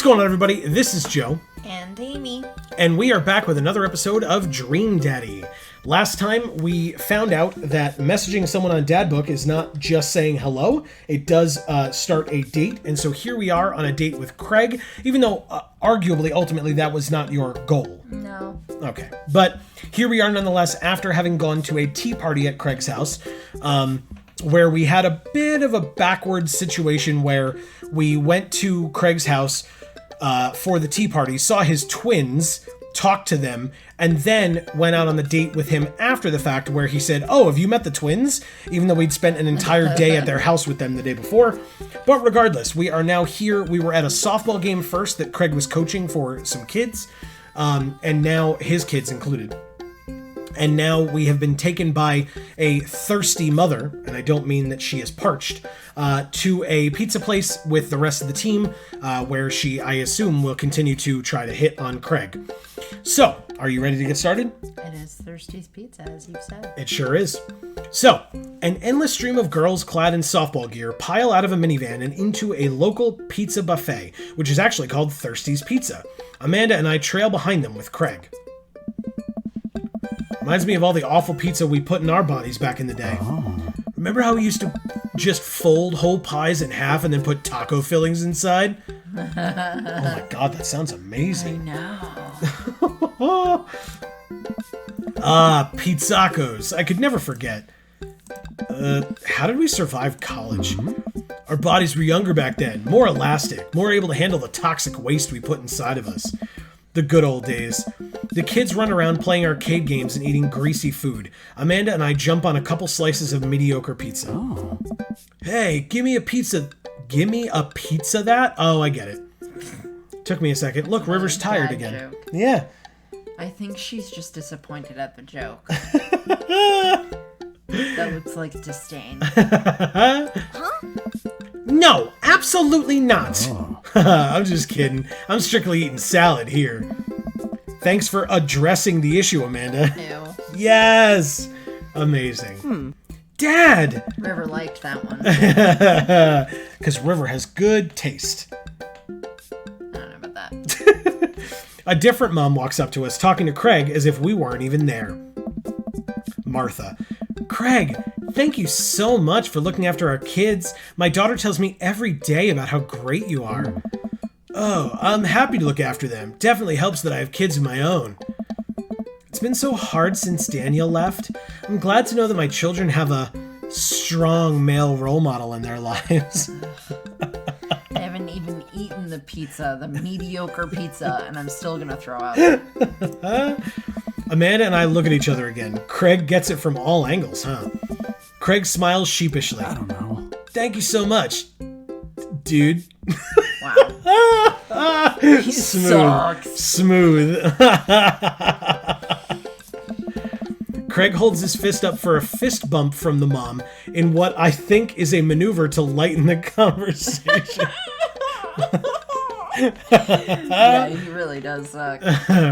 going on, everybody? This is Joe. And Amy. And we are back with another episode of Dream Daddy. Last time, we found out that messaging someone on Dadbook is not just saying hello. It does start a date. And so here we are on a date with Craig, even though arguably, ultimately, that was not your goal. No. Okay. But here we are nonetheless after having gone to a tea party at Craig's house, where we had a bit of a backward situation where we went to Craig's house for the tea party, saw his twins, talked to them, and then went out on the date with him after the fact where he said, "Oh, have you met the twins?" Even though we'd spent an entire day at their house with them the day before. But regardless, we are now here. We were at a softball game first that Craig was coaching for some kids, and now his kids included. And now we have been taken by a thirsty mother, and I don't mean that she is parched, to a pizza place with the rest of the team, where she, I assume, will continue to try to hit on Craig. So, are you ready to get started? It is Thirsty's Pizza, as you've said. It sure is. So, an endless stream of girls clad in softball gear pile out of a minivan and into a local pizza buffet, which is actually called Thirsty's Pizza. Amanda and I trail behind them with Craig. Reminds me of all the awful pizza we put in our bodies back in the day. Oh. Remember how we used to just fold whole pies in half and then put taco fillings inside? Oh my god, that sounds amazing. I know. Pizzacos. I could never forget. How did we survive college? Our bodies were younger back then, more elastic, more able to handle the toxic waste we put inside of us. The good old days. The kids run around playing arcade games and eating greasy food. Amanda and I jump on a couple slices of mediocre pizza. Oh. Hey, give me a pizza. Give me a pizza that? Oh, I get it. Took me a second. Look, River's tired again. Joke. Yeah. I think she's just disappointed at the joke. That looks like disdain. Huh? No, absolutely not. Oh. I'm just kidding. I'm strictly eating salad here. Thanks for addressing the issue, Amanda. Ew. Yes. Amazing. Dad! River liked that one. Because River has good taste. I don't know about that. A different mom walks up to us, talking to Craig as if we weren't even there. Martha. Craig, thank you so much for looking after our kids. My daughter tells me every day about how great you are. Oh, I'm happy to look after them. Definitely helps that I have kids of my own. It's been so hard since Daniel left. I'm glad to know that my children have a strong male role model in their lives. I haven't even eaten the pizza, the mediocre pizza, and I'm still gonna throw up. Amanda and I look at each other again. Craig gets it from all angles, huh? Craig smiles sheepishly. I don't know. Thank you so much, dude. Wow. He sucks. Smooth. Craig holds his fist up for a fist bump from the mom in what I think is a maneuver to lighten the conversation. Yeah, he really does suck.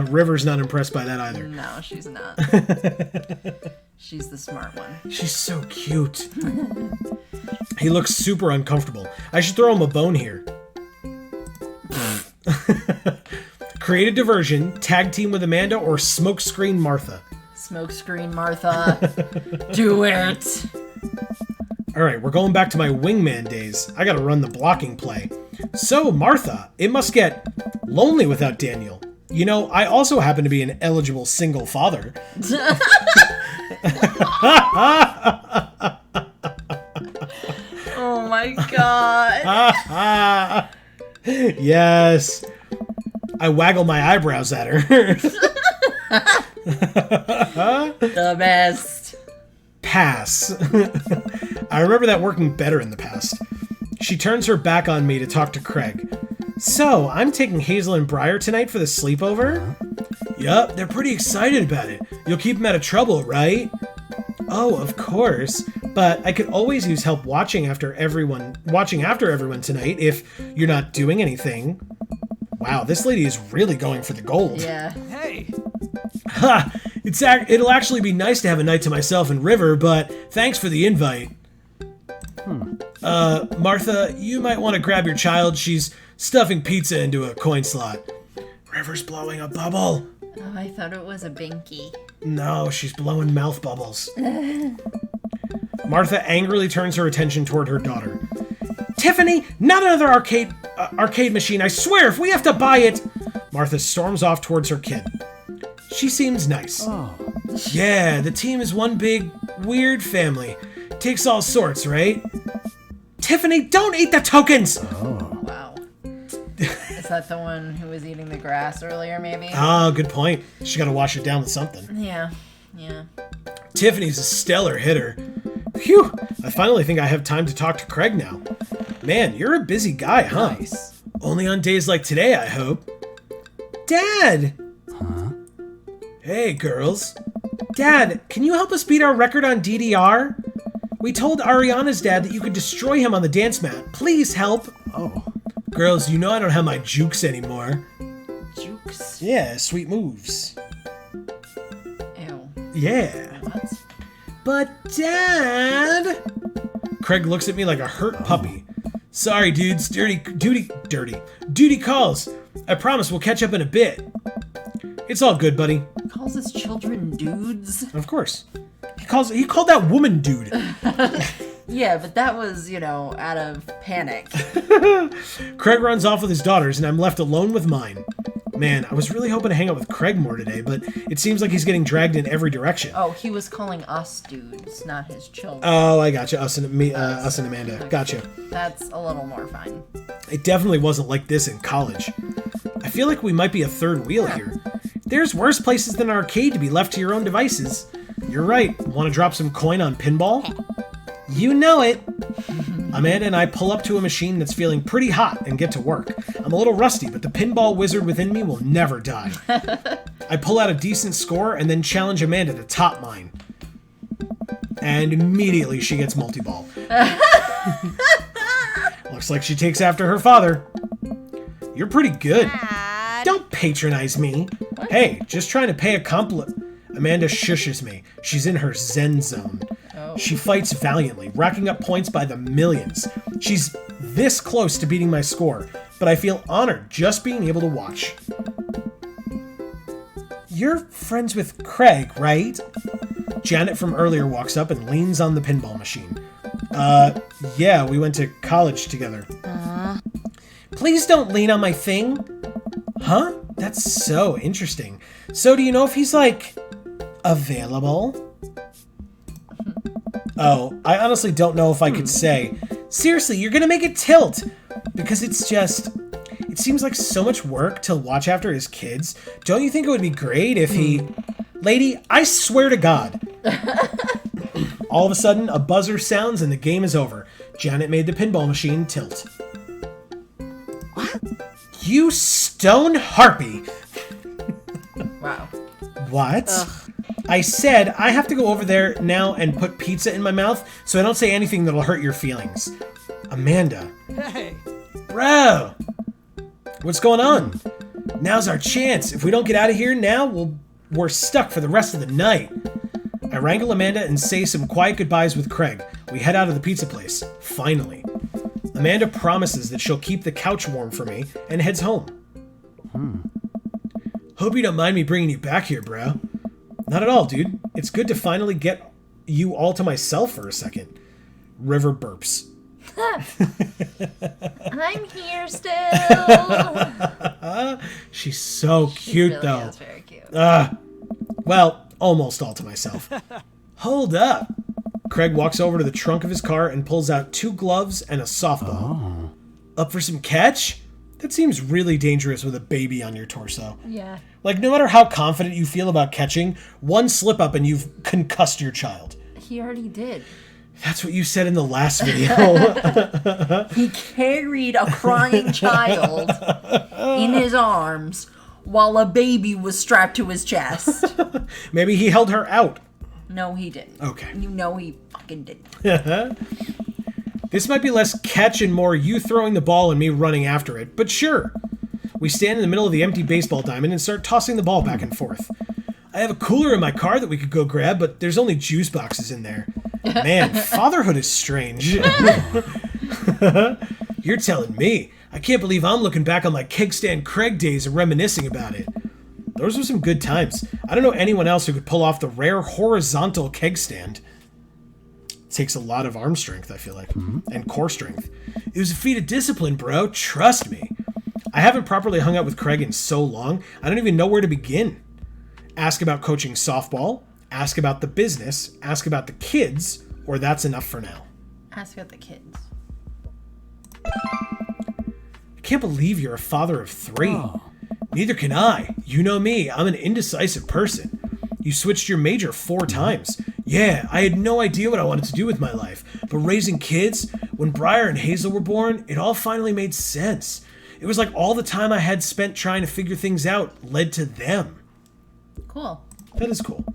River's not impressed by that either. No, she's not. She's the smart one. She's so cute. He looks super uncomfortable. I should throw him a bone here. Create a diversion, tag team with Amanda, or smokescreen Martha. Smokescreen Martha. Do it. Alright, we're going back to my wingman days. I gotta run the blocking play. So, Martha, it must get lonely without Daniel. You know, I also happen to be an eligible single father. Oh my god. Yes. I waggle my eyebrows at her. The best. Pass. I remember that working better in the past. She turns her back on me to talk to Craig. So, I'm taking Hazel and Briar tonight for the sleepover? Yup, they're pretty excited about it. You'll keep them out of trouble, right? Oh, of course. But I could always use help watching after everyone tonight if you're not doing anything. Wow, this lady is really going for the gold. Yeah. Hey. Ha! It'll actually be nice to have a night to myself and River, but thanks for the invite. Martha, you might want to grab your child. She's stuffing pizza into a coin slot. River's blowing a bubble. Oh, I thought it was a binky. No, she's blowing mouth bubbles. Martha angrily turns her attention toward her daughter. Tiffany, not another arcade machine. I swear, if we have to buy it... Martha storms off towards her kid. She seems nice. Oh. Yeah, the team is one big, weird family. Takes all sorts, right? Tiffany, don't eat the tokens! Oh. Wow. Is that the one who was eating the grass earlier, maybe? Ah, good point. She gotta wash it down with something. Yeah. Tiffany's a stellar hitter. Phew, I finally think I have time to talk to Craig now. Man, you're a busy guy, huh? Nice. Only on days like today, I hope. Dad! Huh? Hey, girls. Dad, can you help us beat our record on DDR? We told Ariana's dad that you could destroy him on the dance mat. Please help. Oh. Girls, you know I don't have my jukes anymore. Jukes. Yeah, sweet moves. Ew. Yeah. What? But Dad... Craig looks at me like a hurt puppy. Sorry, dudes. Duty calls. I promise we'll catch up in a bit. It's all good, buddy. Calls his children dudes? Of course. He called that woman dude. Yeah, but that was, out of panic. Craig runs off with his daughters, and I'm left alone with mine. Man, I was really hoping to hang out with Craig more today, but it seems like he's getting dragged in every direction. Oh, he was calling us dudes, not his children. Oh, I gotcha. Us and Amanda. Okay. Gotcha. That's a little more fine. It definitely wasn't like this in college. I feel like we might be a third wheel here. There's worse places than an arcade to be left to your own devices. You're right. Want to drop some coin on pinball? You know it. Amanda and I pull up to a machine that's feeling pretty hot and get to work. I'm a little rusty, but the pinball wizard within me will never die. I pull out a decent score and then challenge Amanda to top mine. And immediately she gets multi-ball. Looks like she takes after her father. You're pretty good. Don't patronize me. What? Hey, just trying to pay a compliment. Amanda shushes me. She's in her zen zone. Oh. She fights valiantly, racking up points by the millions. She's this close to beating my score, but I feel honored just being able to watch. You're friends with Craig, right? Janet from earlier walks up and leans on the pinball machine. Yeah, we went to college together. Please don't lean on my thing. Huh? That's so interesting. So do you know if he's, available? Oh, I honestly don't know if I could say. Seriously, you're gonna make it tilt. Because it seems like so much work to watch after his kids. Don't you think it would be great if he... Lady, I swear to God. All of a sudden, a buzzer sounds and the game is over. Janet made the pinball machine tilt. What? You stone harpy! Wow. What? Ugh. I said I have to go over there now and put pizza in my mouth so I don't say anything that'll hurt your feelings. Amanda. Hey. Bro! What's going on? Now's our chance. If we don't get out of here now, we're stuck for the rest of the night. I wrangle Amanda and say some quiet goodbyes with Craig. We head out of the pizza place. Finally. Amanda promises that she'll keep the couch warm for me and heads home. Hope you don't mind me bringing you back here, bro. Not at all, dude. It's good to finally get you all to myself for a second. River burps. I'm here still. She's so cute, Really though. is very cute. Well, almost all to myself. Hold up. Craig walks over to the trunk of his car and pulls out 2 gloves and a softball. Up for some catch? That seems really dangerous with a baby on your torso. Yeah. No matter how confident you feel about catching, one slip up and you've concussed your child. He already did. That's what you said in the last video. He carried a crying child in his arms while a baby was strapped to his chest. Maybe he held her out. No, he didn't. Okay. You know he fucking didn't. This might be less catch and more you throwing the ball and me running after it, but sure. We stand in the middle of the empty baseball diamond and start tossing the ball back and forth. I have a cooler in my car that we could go grab, but there's only juice boxes in there. Man, fatherhood is strange. You're telling me. I can't believe I'm looking back on my kegstand Craig days and reminiscing about it. Those were some good times. I don't know anyone else who could pull off the rare horizontal keg stand. It takes a lot of arm strength, I feel like, and core strength. It was a feat of discipline, bro. Trust me. I haven't properly hung out with Craig in so long, I don't even know where to begin. Ask about coaching softball, ask about the business, ask about the kids, or that's enough for now. Ask about the kids. I can't believe you're a father of 3. Oh. Neither can I. You know me, I'm an indecisive person. You switched your major 4 times. Yeah, I had no idea what I wanted to do with my life. But raising kids, when Briar and Hazel were born, it all finally made sense. It was like all the time I had spent trying to figure things out led to them. Cool. That is cool.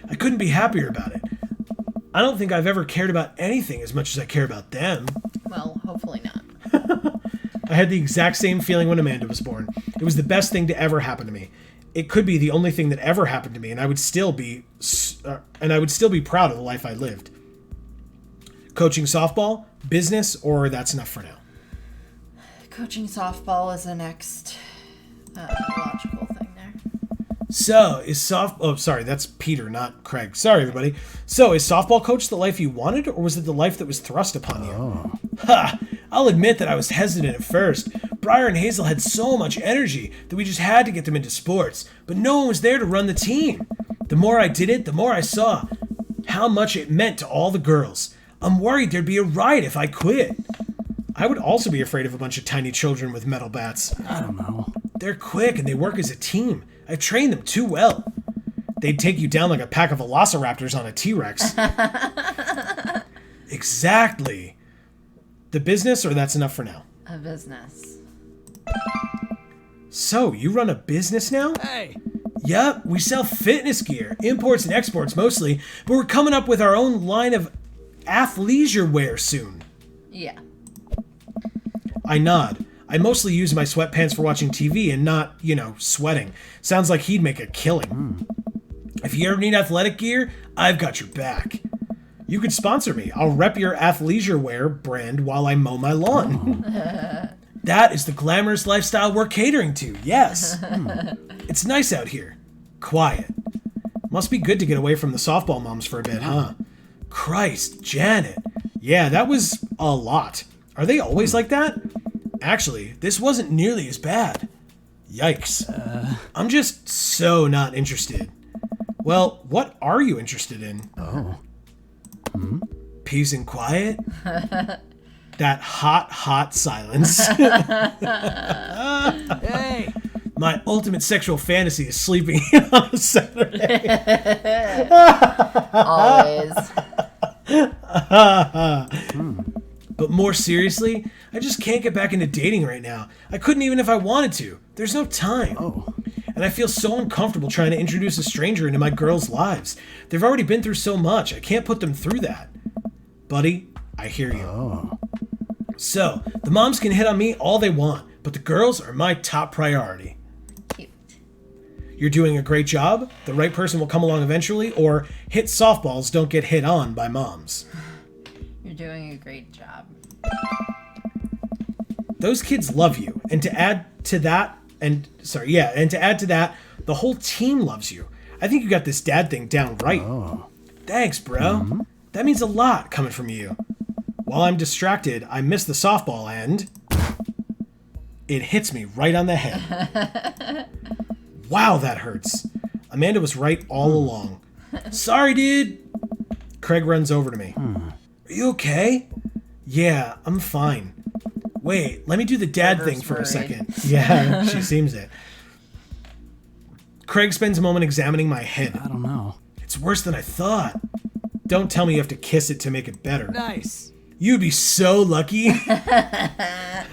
I couldn't be happier about it. I don't think I've ever cared about anything as much as I care about them. Well, hopefully not. I had the exact same feeling when Amanda was born. It was the best thing to ever happen to me. It could be the only thing that ever happened to me, and I would still be proud of the life I lived. Coaching softball, business, or that's enough for now. Coaching softball is the next logical thing there. So, that's Peter, not Craig. Sorry, everybody. So, is softball coach the life you wanted, or was it the life that was thrust upon you? Oh. Ha! I'll admit that I was hesitant at first. Briar and Hazel had so much energy that we just had to get them into sports, but no one was there to run the team. The more I did it, the more I saw how much it meant to all the girls. I'm worried there'd be a riot if I quit. I would also be afraid of a bunch of tiny children with metal bats. I don't know. They're quick and they work as a team. I've trained them too well. They'd take you down like a pack of velociraptors on a T-Rex. Exactly. The business, or that's enough for now? A business. So, you run a business now? Hey. Yep, we sell fitness gear, imports and exports mostly, but we're coming up with our own line of athleisure wear soon. Yeah. I nod. I mostly use my sweatpants for watching TV and not, sweating. Sounds like he'd make a killing. If you ever need athletic gear, I've got your back. You could sponsor me. I'll rep your athleisure wear brand while I mow my lawn. That is the glamorous lifestyle we're catering to, yes. It's nice out here. Quiet. Must be good to get away from the softball moms for a bit, huh? Christ, Janet. Yeah, that was a lot. Are they always like that? Actually, this wasn't nearly as bad. Yikes. I'm just so not interested. Well, what are you interested in? Oh. Peace and quiet? That hot silence. Hey. My ultimate sexual fantasy is sleeping in on a Saturday. Always. But more seriously, I just can't get back into dating right now. I couldn't even if I wanted to. There's no time. Oh. And I feel so uncomfortable trying to introduce a stranger into my girls' lives. They've already been through so much. I can't put them through that. Buddy, I hear you. Oh. So, the moms can hit on me all they want, but the girls are my top priority. Cute. You're doing a great job. The right person will come along eventually, or hit softballs don't get hit on by moms. You're doing a great job. Those kids love you, and to add to that, the whole team loves you. I think you got this dad thing down right. Oh. Thanks, bro. That means a lot coming from you. While I'm distracted, I miss the softball and it hits me right on the head. Wow, that hurts. Amanda was right all along. Sorry, dude. Craig runs over to me. Are you okay? Yeah, I'm fine. Wait, let me do the dad thing for a second. Yeah, she seems it. Craig spends a moment examining my head. I don't know. It's worse than I thought. Don't tell me you have to kiss it to make it better. Nice. You'd be so lucky. Whatever's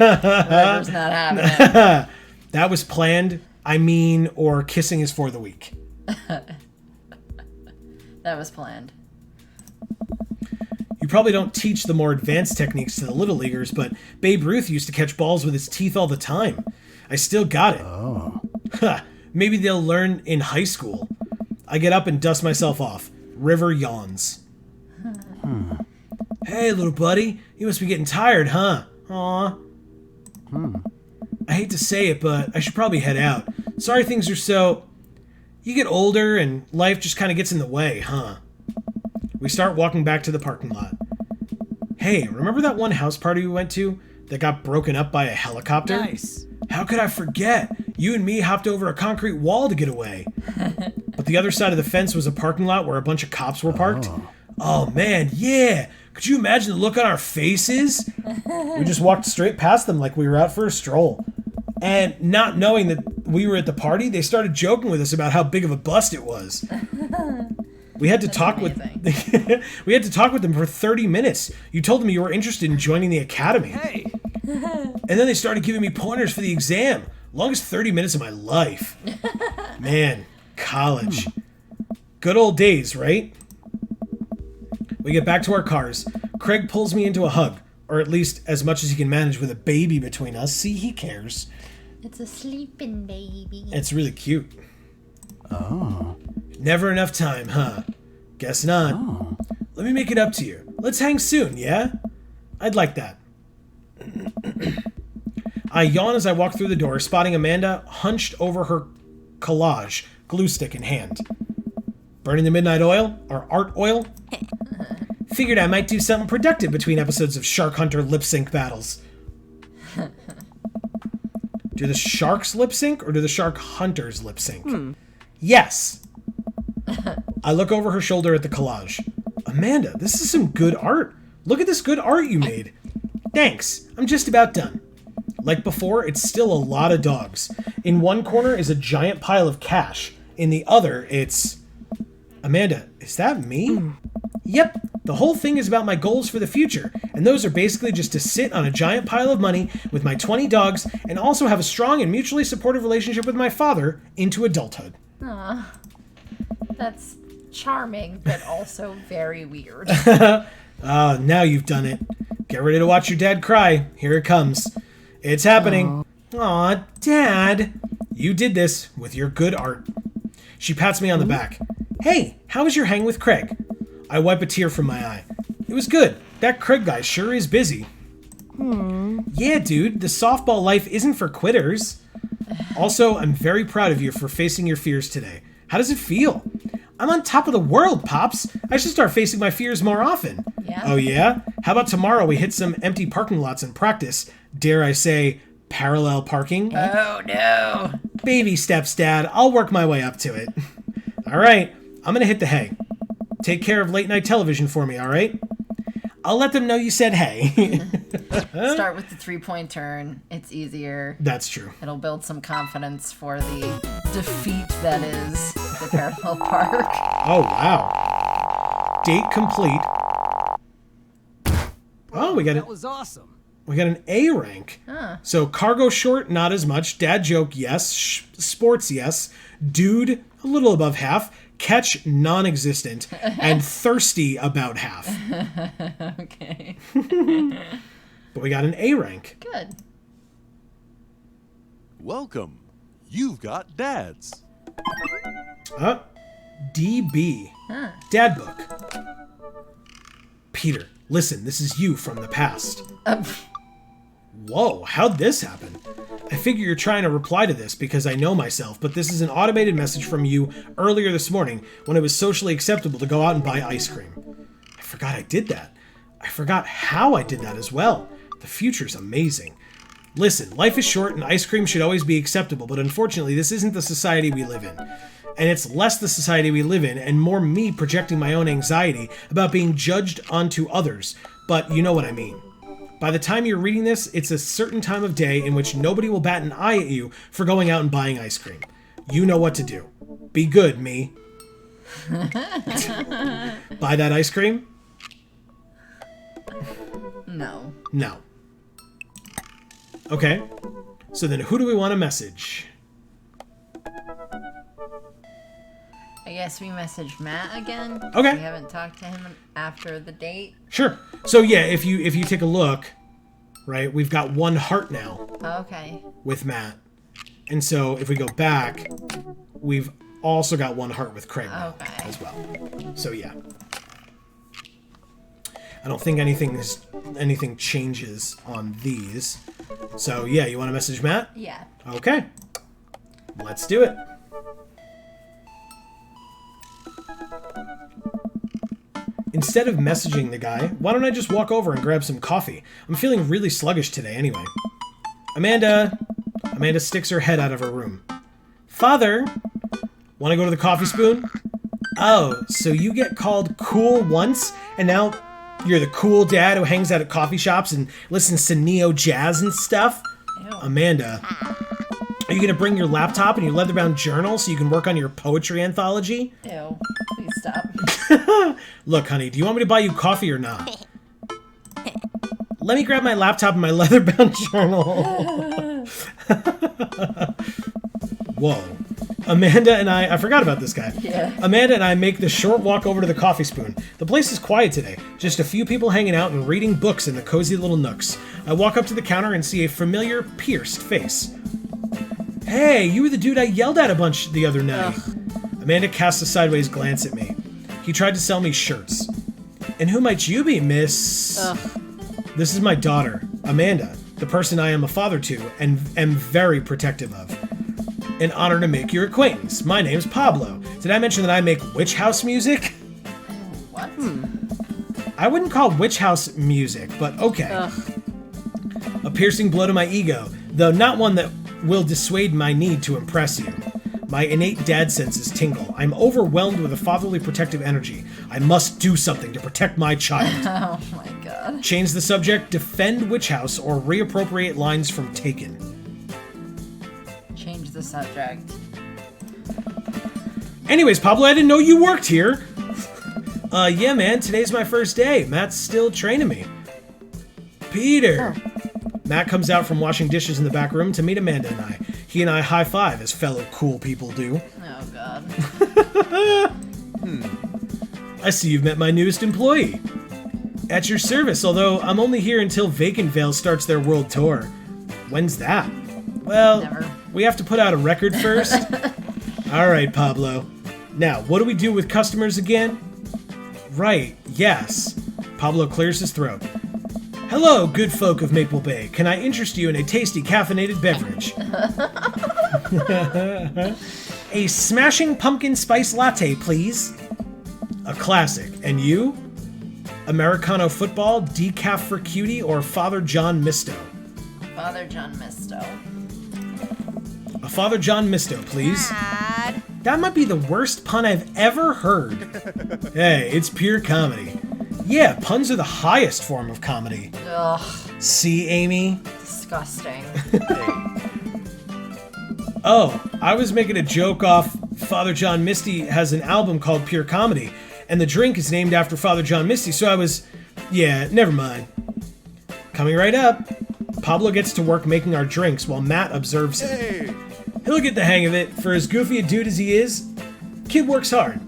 not happening. That was planned. Or kissing is for the weak. That was planned. You probably don't teach the more advanced techniques to the little leaguers, but Babe Ruth used to catch balls with his teeth all the time. I still got it. Oh. Maybe they'll learn in high school. I get up and dust myself off. River yawns. Hey, little buddy. You must be getting tired, huh? Aw. I hate to say it, but I should probably head out. Sorry things are so... You get older and life just kind of gets in the way, huh? We start walking back to the parking lot. Hey, remember that one house party we went to that got broken up by a helicopter? Nice. How could I forget? You and me hopped over a concrete wall to get away. But the other side of the fence was a parking lot where a bunch of cops were parked. Oh man, yeah. Could you imagine the look on our faces? We just walked straight past them like we were out for a stroll. And not knowing that we were at the party, they started joking with us about how big of a bust it was. We had to talk with we had to talk with them for 30 minutes. You told them you were interested in joining the academy. Hey. And then they started giving me pointers for the exam. Longest 30 minutes of my life. Man, college. Good old days, right? We get back to our cars. Craig pulls me into a hug, or at least as much as he can manage with a baby between us. See, he cares. It's a sleeping baby. It's really cute. Oh. Never enough time, huh? Guess not. Oh. Let me make it up to you. Let's hang soon, yeah? I'd like that. I yawn as I walk through the door, spotting Amanda hunched over her collage, glue stick in hand. Burning the midnight oil? Or art oil? Figured I might do something productive between episodes of Shark Hunter lip sync battles. Do the sharks lip sync or do the shark hunters lip sync? Yes. I look over her shoulder at the collage. Amanda, this is some good art. Look at this good art you made. Thanks. I'm just about done. Like before, it's still a lot of dogs. In one corner is a giant pile of cash. In the other, it's... Amanda, is that me? Yep. The whole thing is about my goals for the future, and those are basically just to sit on a giant pile of money with my 20 dogs and also have a strong and mutually supportive relationship with my father into adulthood. Aw, that's charming, but also very weird. Now you've done it. Get ready to watch your dad cry. Here it comes. It's happening. Aw, Dad. You did this with your good art. She pats me on the back. Hey, how was your hang with Craig? I wipe a tear from my eye. It was good. That Craig guy sure is busy. Yeah, dude, the softball life isn't for quitters. Also, I'm very proud of you for facing your fears today. How does it feel? I'm on top of the world, Pops. I should start facing my fears more often. Yeah. Oh, yeah? How about tomorrow we hit some empty parking lots and practice, dare I say, parallel parking? Oh, no. Baby steps, Dad. I'll work my way up to it. All right, I'm gonna hit the hay. Take care of late night television for me, all right? I'll let them know you said hey. Start with the 3-point turn. It's easier. That's true. It'll build some confidence for the defeat that is the parallel park. Oh, wow. Date complete. Oh, That was awesome. we got an A rank. Huh. So cargo short, not as much. Dad joke, yes. Sports, yes. Dude, a little above half. Catch, non-existent. And thirsty, about half. Okay. But we got an A rank. Good. Welcome. You've got dads. DB. Dad book. Peter, listen, this is you from the past. Whoa, how'd this happen? I figure you're trying to reply to this because I know myself, but this is an automated message from you earlier this morning when it was socially acceptable to go out and buy ice cream. I forgot I did that. I forgot how I did that as well. The future's amazing. Listen, life is short and ice cream should always be acceptable, but unfortunately this isn't the society we live in. And it's less the society we live in and more me projecting my own anxiety about being judged onto others, but you know what I mean. By the time you're reading this, it's a certain time of day in which nobody will bat an eye at you for going out and buying ice cream. You know what to do. Be good, me. Buy that ice cream? No. No. Okay. So then who do we want to message? I guess we messaged Matt again. Okay. We haven't talked to him after the date. Sure. So yeah, if you take a look, right, we've got one heart now Okay. with Matt. And so if we go back, we've also got one heart with Craig now Okay. as well. So yeah. I don't think anything changes on these. So yeah, you want to message Matt? Yeah. Okay. Let's do it. Instead of messaging the guy, why don't I just walk over and grab some coffee? I'm feeling really sluggish today anyway. Amanda! Amanda sticks her head out of her room. Father! Want to go to the coffee spoon? Oh, so you get called cool once, and now you're the cool dad who hangs out at coffee shops and listens to neo jazz and stuff? Ew. Amanda, are you going to bring your laptop and your leather-bound journal so you can work on your poetry anthology? Ew. Please stop. Look, honey, do you want me to buy you coffee or not? Let me grab my laptop and my leather-bound journal. Whoa. Amanda and I forgot about this guy. Yeah. Amanda and I make the short walk over to the coffee spoon. The place is quiet today. Just a few people hanging out and reading books in the cozy little nooks. I walk up to the counter and see a familiar, pierced face. Hey, you were the dude I yelled at a bunch the other night. Ugh. Amanda casts a sideways glance at me. He tried to sell me shirts. And who might you be, miss? Ugh. This is my daughter, Amanda, the person I am a father to and am very protective of. An honor to make your acquaintance. My name's Pablo. Did I mention that I make witch house music? What? I wouldn't call witch house music, but okay. Ugh. A piercing blow to my ego, though not one that will dissuade my need to impress you. My innate dad senses tingle. I'm overwhelmed with a fatherly protective energy. I must do something to protect my child. Oh my god. Change the subject, defend witch house, or reappropriate lines from Taken. Change the subject. Anyways, Pablo, I didn't know you worked here. Yeah, man, today's my first day. Matt's still training me. Peter. Matt comes out from washing dishes in the back room to meet Amanda and I. He and I high five, as fellow cool people do. Oh god. I see you've met my newest employee. At your service, although I'm only here until Vacant Vale starts their world tour. When's that? Well, Never. we have to put out a record first. All right, Pablo. Now, what do we do with customers again? Right, yes. Pablo clears his throat. Hello, good folk of Maple Bay. Can I interest you in a tasty caffeinated beverage? A smashing pumpkin spice latte, please. A classic. And you? Americano football, decaf for cutie, or Father John Misto? Father John Misto. A Father John Misto, please. Dad. That might be the worst pun I've ever heard. Hey, it's pure comedy. Yeah, puns are the highest form of comedy. Ugh. See, Amy? Disgusting. Oh, I was making a joke off Father John Misty has an album called Pure Comedy, and the drink is named after Father John Misty, so I was... Yeah, never mind. Coming right up, Pablo gets to work making our drinks while Matt observes him. Hey! He'll get the hang of it. For as goofy a dude as he is, kid works hard.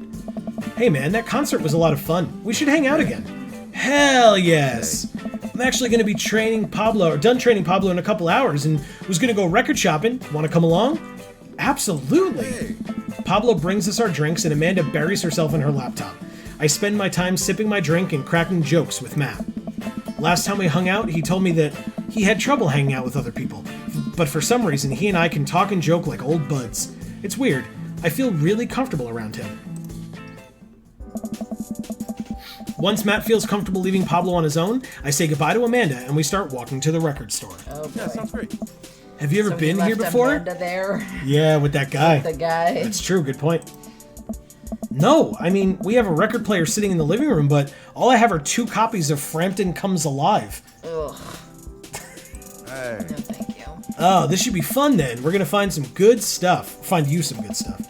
Hey man, that concert was a lot of fun. We should hang out again. Hell yes. I'm actually going to be done training Pablo in a couple hours and was going to go record shopping. Want to come along? Absolutely. Hey! Pablo brings us our drinks and Amanda buries herself in her laptop. I spend my time sipping my drink and cracking jokes with Matt. Last time we hung out, he told me that he had trouble hanging out with other people, but for some reason he and I can talk and joke like old buds. It's weird. I feel really comfortable around him. Once Matt feels comfortable leaving Pablo on his own, I say goodbye to Amanda and we start walking to the record store. Oh boy. Yeah, sounds great. Have you ever So he been here left before? Amanda there. Yeah, with that guy. The guy. That's true, good point. No, I mean, we have a record player sitting in the living room, but all I have are 2 copies of Frampton Comes Alive. Ugh. Hey. No, thank you. Oh, this should be fun then. We're gonna find some good stuff. Find you some good stuff.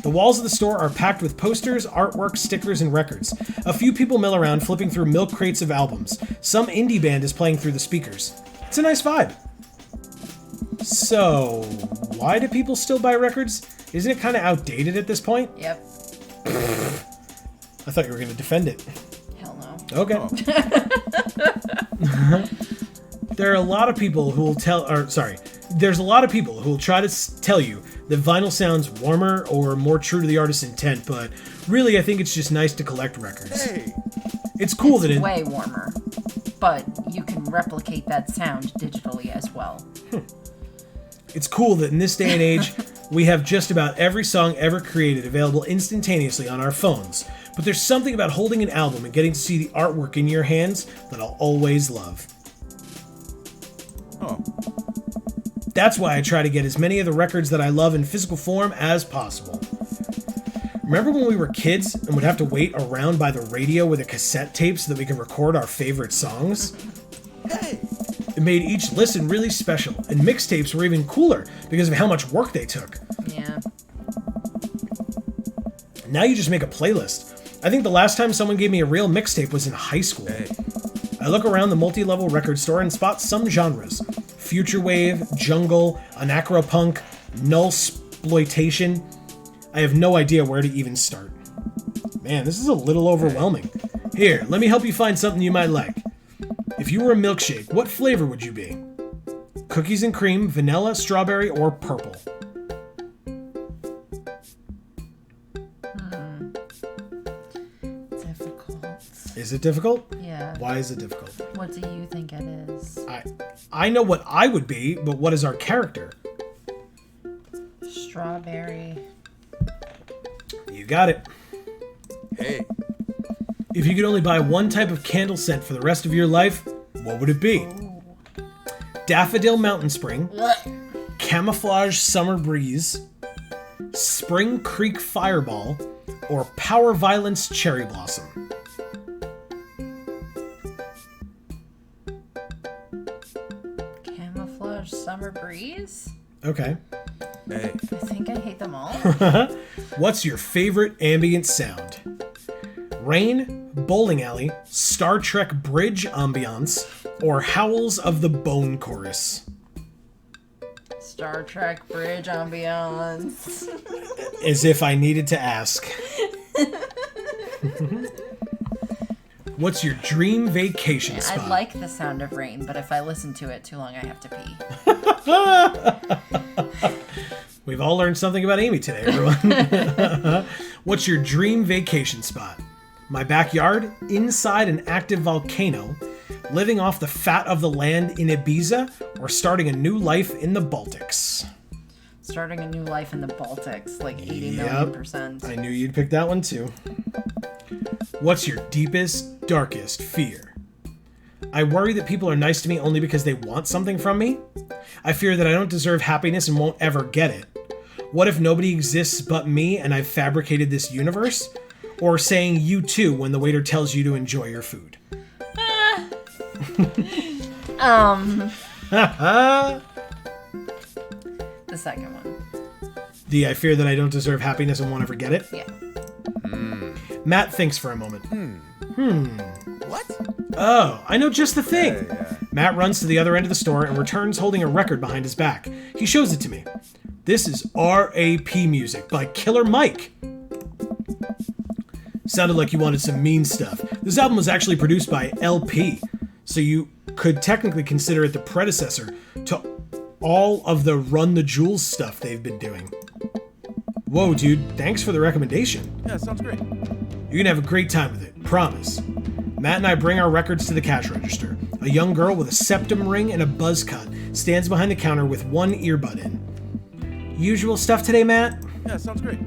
The walls of the store are packed with posters, artwork, stickers, and records. A few people mill around flipping through milk crates of albums. Some indie band is playing through the speakers. It's a nice vibe. So, why do people still buy records? Isn't it kind of outdated at this point? Yep. I thought you were gonna defend it. Hell no. Okay. There are a lot of people who will there's a lot of people who will try to tell you that vinyl sounds warmer or more true to the artist's intent, but really I think it's just nice to collect records. Hey! It's cool that It's it... way warmer, but you can replicate that sound digitally as well. It's cool that in this day and age, we have just about every song ever created available instantaneously on our phones. But there's something about holding an album and getting to see the artwork in your hands that I'll always love. Oh. That's why I try to get as many of the records that I love in physical form as possible. Remember when we were kids and would have to wait around by the radio with a cassette tape so that we could record our favorite songs? Hey. It made each listen really special, and mixtapes were even cooler because of how much work they took. Yeah. Now you just make a playlist. I think the last time someone gave me a real mixtape was in high school. Hey. I look around the multi-level record store and spot some genres. Future wave, jungle, anachropunk, nullsploitation. I have no idea where to even start. Man, this is a little overwhelming. Here, let me help you find something you might like. If you were a milkshake, what flavor would you be? Cookies and cream, vanilla, strawberry, or purple? Difficult. Is it difficult? Yeah. Why is it difficult? What do you think it is? I know what I would be, but what is our character? Strawberry. You got it. Hey. If you could only buy one type of candle scent for the rest of your life, what would it be? Ooh. Daffodil Mountain Spring, Blech. Camouflage Summer Breeze, Spring Creek Fireball, or Power Violence Cherry Blossom? Camouflage summer breeze? Okay. Hey. I think I hate them all. What's your favorite ambient sound? Rain, bowling alley, Star Trek bridge ambiance, or howls of the bone chorus? Star Trek bridge ambiance. As if I needed to ask. What's your dream vacation spot? I like the sound of rain, but if I listen to it too long, I have to pee. We've all learned something about Amy today, everyone. What's your dream vacation spot? My backyard, inside an active volcano, living off the fat of the land in Ibiza, or starting a new life in the Baltics? Starting a new life in the Baltics, like 80 Yep. million percent. I knew you'd pick that one too. What's your deepest, darkest fear? I worry that people are nice to me only because they want something from me. I fear that I don't deserve happiness and won't ever get it. What if nobody exists but me and I've fabricated this universe? Or saying you too when the waiter tells you to enjoy your food? The second one. I fear that I don't deserve happiness and won't ever get it? Yeah. Matt thinks for a moment. What? Oh, I know just the thing. Yeah. Matt runs to the other end of the store and returns holding a record behind his back. He shows it to me. This is R.A.P. music by Killer Mike. Sounded like you wanted some mean stuff. This album was actually produced by LP, so you could technically consider it the predecessor to all of the Run the Jewels stuff they've been doing. Whoa, dude, thanks for the recommendation. Yeah, sounds great. You're gonna have a great time with it, promise. Matt and I bring our records to the cash register. A young girl with a septum ring and a buzz cut stands behind the counter with one earbud in. Usual stuff today, Matt? Yeah, sounds great.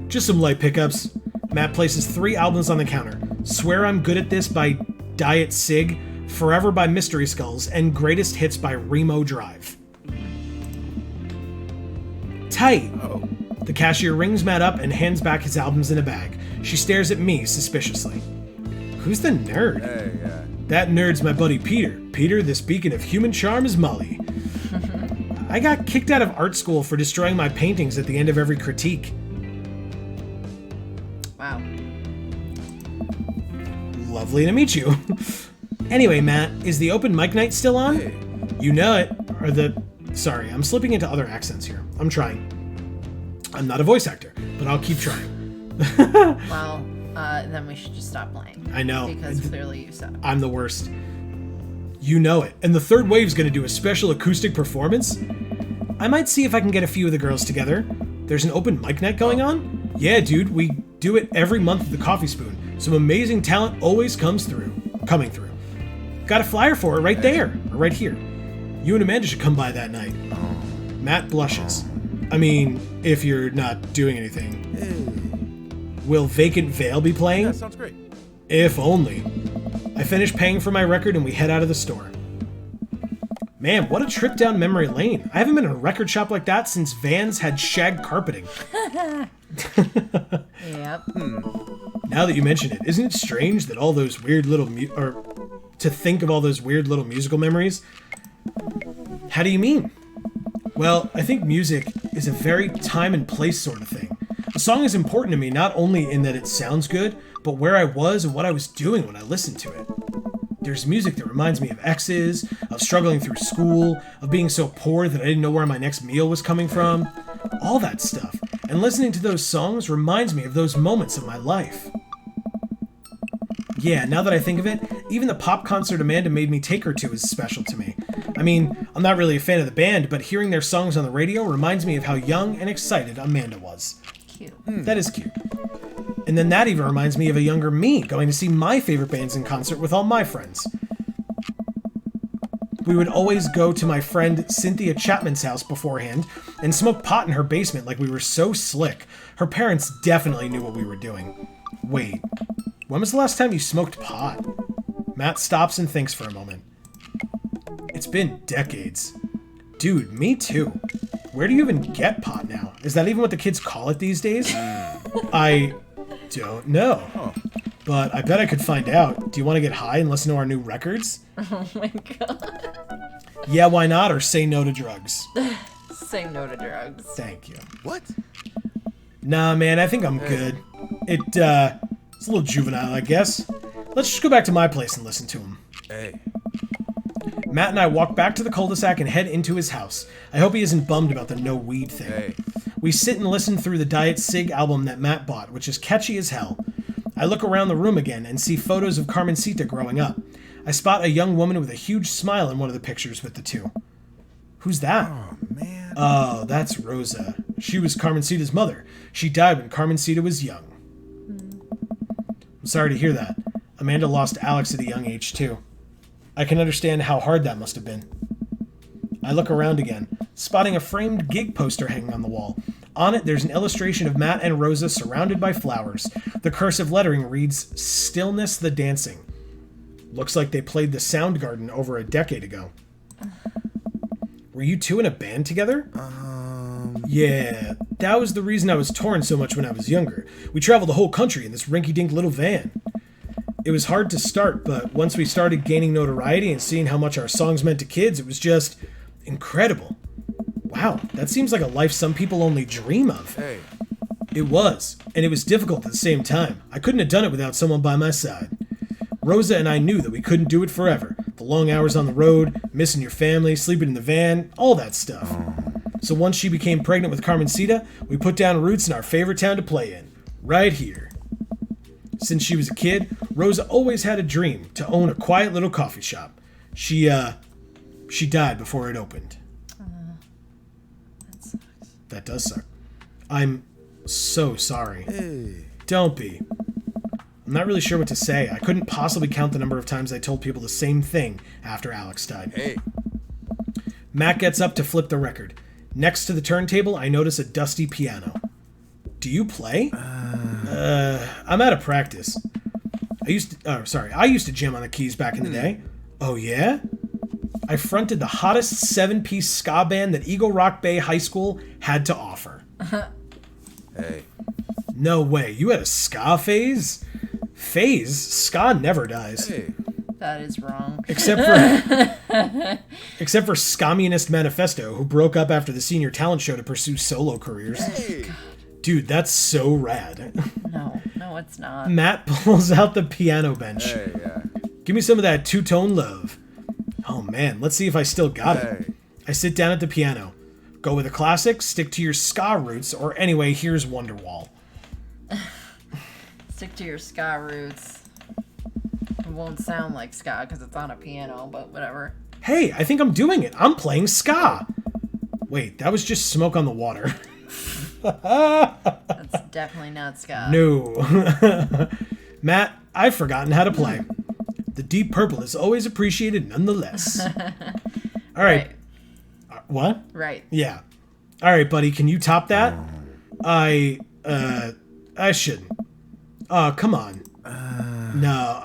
Just some light pickups. Matt places 3 albums on the counter. Swear I'm Good at This by Diet Sig, Forever by Mystery Skulls, and Greatest Hits by Remo Drive. Tight. Oh. The cashier rings Matt up and hands back his albums in a bag. She stares at me suspiciously. Who's the nerd? Hey, yeah. That nerd's my buddy Peter. Peter, this beacon of human charm is Molly. I got kicked out of art school for destroying my paintings at the end of every critique. Wow. Lovely to meet you. Anyway, Matt, is the open mic night still on? Hey. You know it. Sorry, I'm slipping into other accents here. I'm trying. I'm not a voice actor, but I'll keep trying. Well, then we should just stop playing. I know. Because clearly you suck. I'm the worst. You know it. And the third wave's gonna do a special acoustic performance. I might see if I can get a few of the girls together. There's an open mic night going on? Yeah, dude, we do it every month at the Coffee Spoon. Some amazing talent always coming through. Got a flyer for it right there, or right here. You and Amanda should come by that night. Matt blushes. I mean, if you're not doing anything. Hey. Will Vacant Veil be playing? Yeah, sounds great. If only. I finish paying for my record and we head out of the store. Man, what a trip down memory lane. I haven't been in a record shop like that since Vans had shag carpeting. Yep. Now that you mention it, isn't it strange that all those weird little to think of all those weird little musical memories? How do you mean? Well, I think music is a very time and place sort of thing. A song is important to me not only in that it sounds good, but where I was and what I was doing when I listened to it. There's music that reminds me of exes, of struggling through school, of being so poor that I didn't know where my next meal was coming from. All that stuff. And listening to those songs reminds me of those moments of my life. Yeah, now that I think of it, even the pop concert Amanda made me take her to is special to me. I mean, I'm not really a fan of the band, but hearing their songs on the radio reminds me of how young and excited Amanda was. Cute. That is cute. And then that even reminds me of a younger me going to see my favorite bands in concert with all my friends. We would always go to my friend Cynthia Chapman's house beforehand and smoke pot in her basement like we were so slick. Her parents definitely knew what we were doing. Wait, when was the last time you smoked pot? Matt stops and thinks for a moment. It's been decades. Dude, me too. Where do you even get pot now? Is that even what the kids call it these days? I don't know. But I bet I could find out. Do you want to get high and listen to our new records? Oh my god. Yeah, why not? Or say no to drugs. Say no to drugs. Thank you. What? Nah, man, I think I'm good. It's a little juvenile, I guess. Let's just go back to my place and listen to him. Hey. Matt and I walk back to the cul-de-sac and head into his house. I hope he isn't bummed about the no weed thing. Hey. We sit and listen through the Diet Sig album that Matt bought, which is catchy as hell. I look around the room again and see photos of Carmencita growing up. I spot a young woman with a huge smile in one of the pictures with the two. Who's that? Oh, man. Oh, that's Rosa. She was Carmencita's mother. She died when Carmencita was young. I'm sorry to hear that. Amanda lost Alex at a young age, too. I can understand how hard that must have been. I look around again, spotting a framed gig poster hanging on the wall. On it, there's an illustration of Matt and Rosa surrounded by flowers. The cursive lettering reads, Stillness the Dancing. Looks like they played the Soundgarden over a decade ago. Were you two in a band together? Yeah, that was the reason I was torn so much when I was younger. We traveled the whole country in this rinky-dink little van. It was hard to start, but once we started gaining notoriety and seeing how much our songs meant to kids, it was just incredible. Wow, that seems like a life some people only dream of. Hey. It was, and it was difficult at the same time. I couldn't have done it without someone by my side. Rosa and I knew that we couldn't do it forever. The long hours on the road, missing your family, sleeping in the van, all that stuff. So once she became pregnant with Carmencita, we put down roots in our favorite town to play in, right here. Since she was a kid, Rosa always had a dream to own a quiet little coffee shop. She died before it opened. That sucks. That does suck. I'm so sorry. Hey. Don't be. I'm not really sure what to say. I couldn't possibly count the number of times I told people the same thing after Alex died. Hey. Matt gets up to flip the record. Next to the turntable, I notice a dusty piano. Do you play? I'm out of practice. I used to jam on the keys back in the day. Oh yeah? I fronted the hottest 7-piece ska band that Eagle Rock Bay High School had to offer. Hey. No way, you had a ska phase? Phase? Ska never dies. Hey. That is wrong. Except for Scommunist Manifesto, who broke up after the senior talent show to pursue solo careers. Hey. Dude, that's so rad. No, it's not. Matt pulls out the piano bench. Hey, yeah. Give me some of that two-tone love. Oh man, let's see if I still got it. Hey. I sit down at the piano. Go with a classic, stick to your ska roots, or anyway, here's Wonderwall. Stick to your ska roots. It won't sound like ska because it's on a piano, but whatever. Hey, I think I'm doing it. I'm playing ska. Wait, that was just smoke on the water. That's definitely not ska. No. Matt, I've forgotten how to play. The Deep Purple is always appreciated nonetheless. All right. What? Right. Yeah. All right, buddy, can you top that? I shouldn't. Oh, come on. No,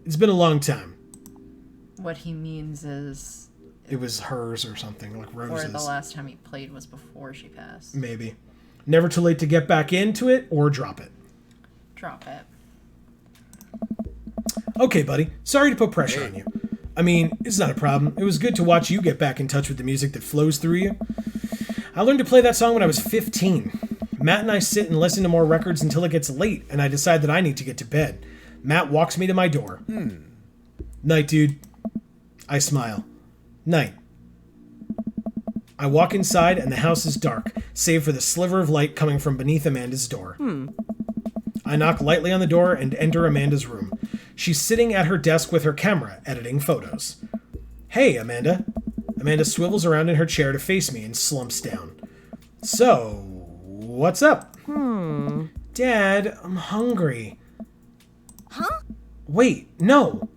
it's been a long time. What he means is... It was hers or something, like Rose's. Or the last time he played was before she passed. Maybe. Never too late to get back into it or drop it. Drop it. Okay, buddy. Sorry to put pressure on you. I mean, it's not a problem. It was good to watch you get back in touch with the music that flows through you. I learned to play that song when I was 15. Matt and I sit and listen to more records until it gets late, and I decide that I need to get to bed. Matt walks me to my door. Night, dude. I smile. Night. I walk inside, and the house is dark, save for the sliver of light coming from beneath Amanda's door. I knock lightly on the door and enter Amanda's room. She's sitting at her desk with her camera, editing photos. Hey, Amanda. Amanda swivels around in her chair to face me and slumps down. So, what's up? Dad, I'm hungry. Huh? Wait, no.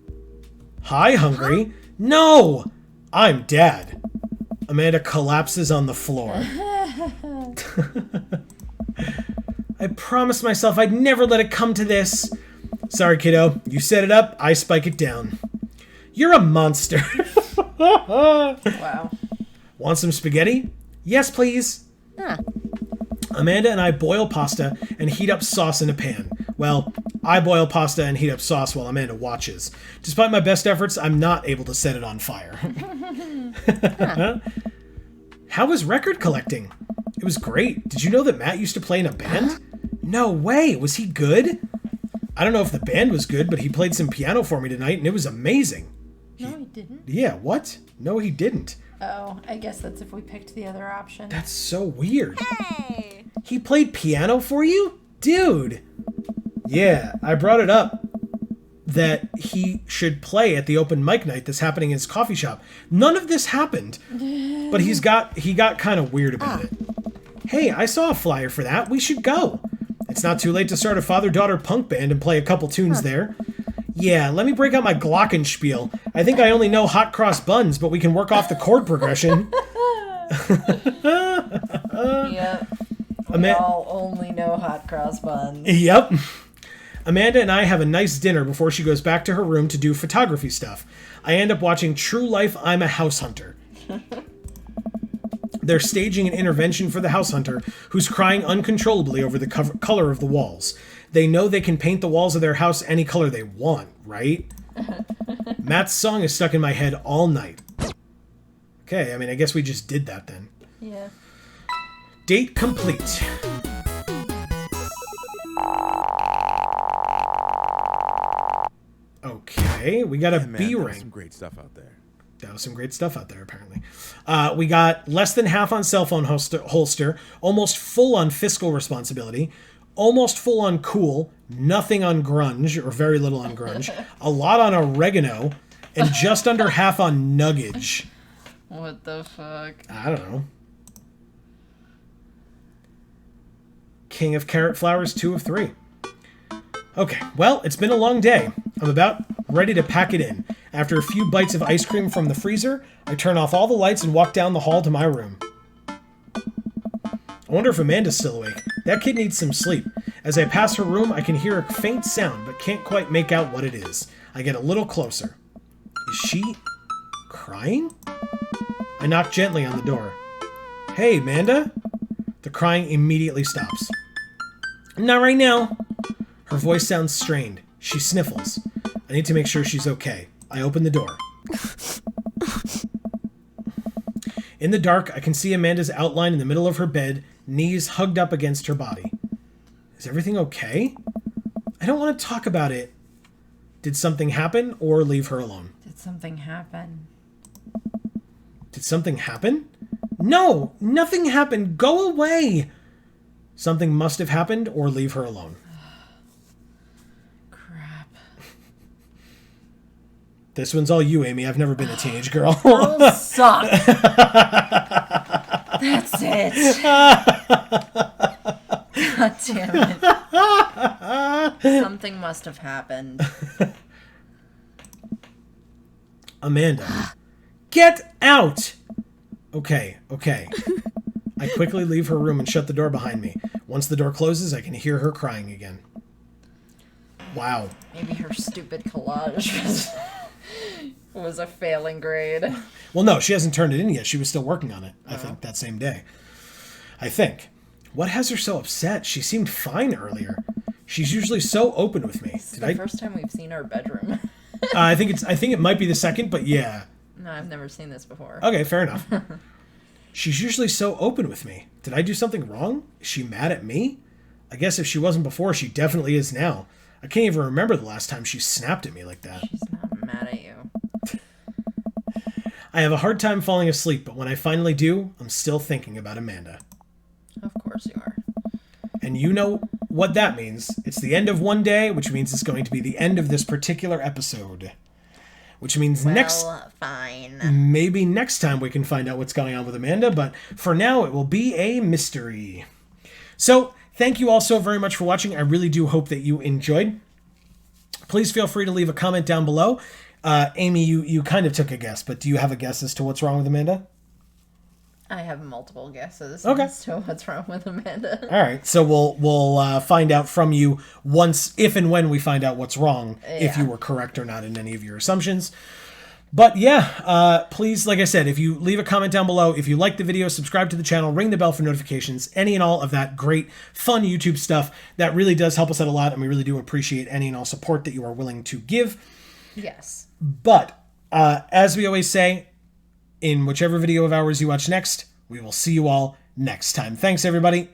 Hi, hungry. No! I'm Dad. Amanda collapses on the floor. I promised myself I'd never let it come to this. Sorry, kiddo. You set it up, I spike it down. You're a monster. Wow. Want some spaghetti? Yes, please. Amanda and I boil pasta and heat up sauce in a pan. Well, I boil pasta and heat up sauce while Amanda watches. Despite my best efforts, I'm not able to set it on fire. How was record collecting? It was great. Did you know that Matt used to play in a band? No way. Was he good? I don't know if the band was good, but he played some piano for me tonight and it was amazing. No, he didn't. Yeah, what? No, he didn't. Oh, I guess that's if we picked the other option. That's so weird. Hey! He played piano for you? Dude. Yeah, I brought it up that he should play at the open mic night that's happening in his coffee shop. None of this happened, but he got kind of weird about it. Hey, I saw a flyer for that. We should go. It's not too late to start a father-daughter punk band and play a couple tunes there. Yeah, let me break out my glockenspiel. I think I only know hot cross buns, but we can work off the chord progression. Yep. We all only know hot cross buns. Yep. Amanda and I have a nice dinner before she goes back to her room to do photography stuff. I end up watching True Life I'm a House Hunter. They're staging an intervention for the house hunter, who's crying uncontrollably over the color of the walls. They know they can paint the walls of their house any color they want, right? Matt's song is stuck in my head all night. Okay, I mean, I guess we just did that then. Yeah. Date complete. Okay, we got a Man, B there was ring. some great stuff out there. That was some great stuff out there, apparently. We got less than half on cell phone holster, almost full on fiscal responsibility, almost full on cool, nothing on grunge, or very little on grunge, a lot on oregano, and just under half on nuggage. What the fuck? I don't know. King of carrot flowers, 2 of 3. Okay, well, it's been a long day. I'm about ready to pack it in. After a few bites of ice cream from the freezer, I turn off all the lights and walk down the hall to my room. I wonder if Amanda's still awake. That kid needs some sleep. As I pass her room, I can hear a faint sound, but can't quite make out what it is. I get a little closer. Is she crying? I knock gently on the door. Hey, Amanda? The crying immediately stops. Not right now. Her voice sounds strained. She sniffles. I need to make sure she's okay. I open the door. In the dark, I can see Amanda's outline in the middle of her bed, knees hugged up against her body. Is everything okay? I don't want to talk about it. Did something happen, or leave her alone? Did something happen? Did something happen? No, nothing happened. Go away. Something must have happened, or leave her alone. Crap. This one's all you, Amy. I've never been a teenage girl. Girls suck. That's it. God damn it. Something must have happened. Amanda, get out! Okay. I quickly leave her room and shut the door behind me. Once the door closes, I can hear her crying again. Wow. Maybe her stupid collage was a failing grade. Well, no, she hasn't turned it in yet. She was still working on it, I think, that same day. I think. What has her so upset? She seemed fine earlier. She's usually so open with me. This is the first time we've seen our bedroom. I think it might be the second, but yeah. No, I've never seen this before. Okay, fair enough. She's usually so open with me. Did I do something wrong? Is she mad at me? I guess if she wasn't before, she definitely is now. I can't even remember the last time she snapped at me like that. She's not mad at you. I have a hard time falling asleep, but when I finally do, I'm still thinking about Amanda. Of course you are. And you know what that means. It's the end of one day, which means it's going to be the end of this particular episode. Which means Fine. maybe next time we can find out what's going on with Amanda, but for now it will be a mystery. So, thank you all so very much for watching. I really do hope that you enjoyed. Please feel free to leave a comment down below. Amy, you kind of took a guess, but do you have a guess as to what's wrong with Amanda? I have multiple guesses Okay. as to what's wrong with Amanda. All right, so we'll find out from you once, if and when we find out what's wrong, if you were correct or not in any of your assumptions. But yeah, please, like I said, if you leave a comment down below, if you like the video, subscribe to the channel, ring the bell for notifications, any and all of that great, fun YouTube stuff, that really does help us out a lot, and we really do appreciate any and all support that you are willing to give. Yes. But, as we always say, in whichever video of ours you watch next, we will see you all next time. Thanks, everybody.